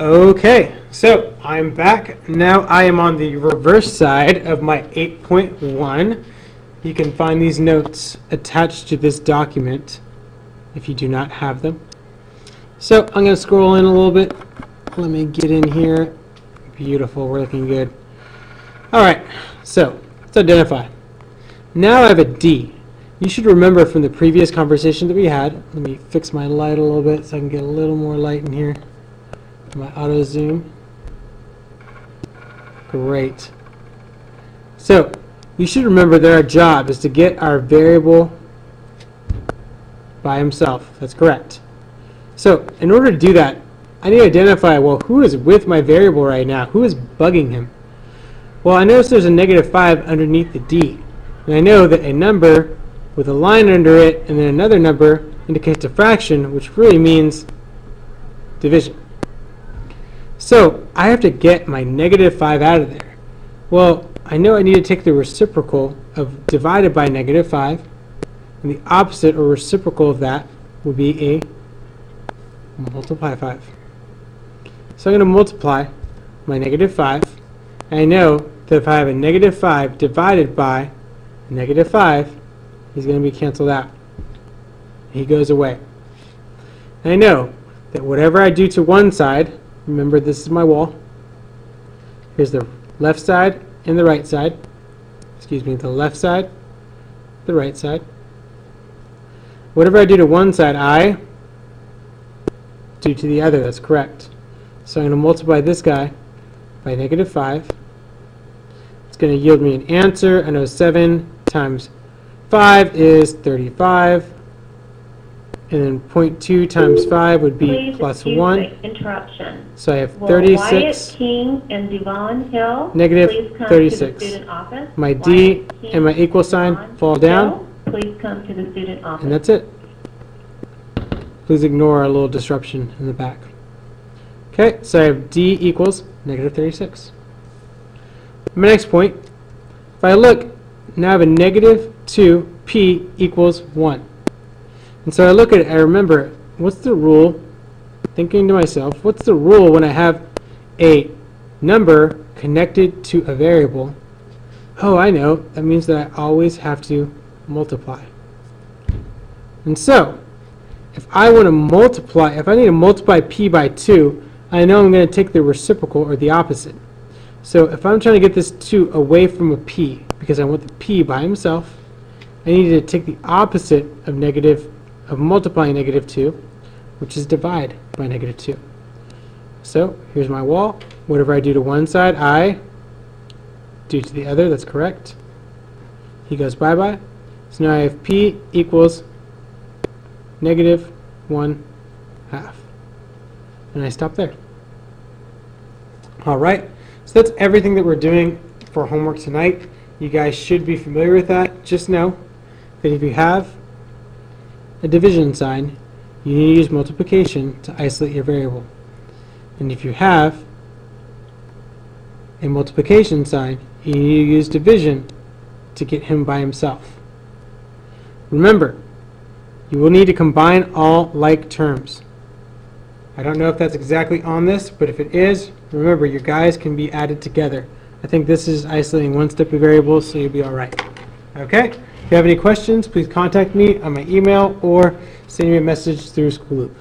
Okay, so I'm back. Now I am on the reverse side of my 8.1. You can find these notes attached to this document if you do not have them. So I'm going to scroll in a little bit. Let me get in here. Beautiful, we're looking good. Alright, so let's identify. Now I have a D. You should remember from the previous conversation that we had. Let me fix my light a little bit so I can get a little more light in here. My auto zoom. Great. So you should remember that our job is to get our variable by himself. That's correct. So in order to do that, I need to identify, well, who is with my variable right now? Who is bugging him? Well, I notice there's a -5 underneath the D. And I know that a number with a line under it and then another number indicates a fraction, which really means division. So I have to get my -5 out of there. Well, I know I need to take the reciprocal of divided by -5, and the opposite or reciprocal of that would be a multiply 5. So I'm going to multiply my -5, and I know that if I have a -5 divided by -5, he's going to be canceled out. He goes away. And I know that whatever I do to one side, remember this is my wall, here's the left side and the right side, the left side, the right side. Whatever I do to one side, I do to the other. That's correct. So I'm going to multiply this guy by -5. It's going to yield me an answer. I know 7 times 5 is 35. And then 0.2 times 5 would be Please plus excuse 1. the interruption. So I have Will 36. Wyatt King and Devon Hill Negative please come 36. to the student office? My D Wyatt King and my equal sign Devon fall down. Hill, please come to the student office. And that's it. Please ignore our little disruption in the back. Okay, so I have D equals -36. My next point, if I look, now I have a -2, P equals 1. And so I look at it, I remember, what's the rule, thinking to myself, what's the rule when I have a number connected to a variable? Oh, I know, that means that I always have to multiply. And so, if I want to multiply, if I need to multiply P by 2, I know I'm going to take the reciprocal or the opposite. So if I'm trying to get this 2 away from a P, because I want the P by himself, I need to take the opposite of multiplying -2, which is divide by -2. So here's my wall. Whatever I do to one side, I do to the other. That's correct. He goes bye-bye. So now I have P equals -1/2. And I stop there. All right. So that's everything that we're doing for homework tonight. You guys should be familiar with that. Just know that if you have a division sign, you need to use multiplication to isolate your variable. And if you have a multiplication sign, you need to use division to get him by himself. Remember, you will need to combine all like terms. I don't know if that's exactly on this, but if it is, remember your guys can be added together. I think this is isolating one step of variables, so you'll be all right. Okay? If you have any questions, please contact me on my email or send me a message through School Loop.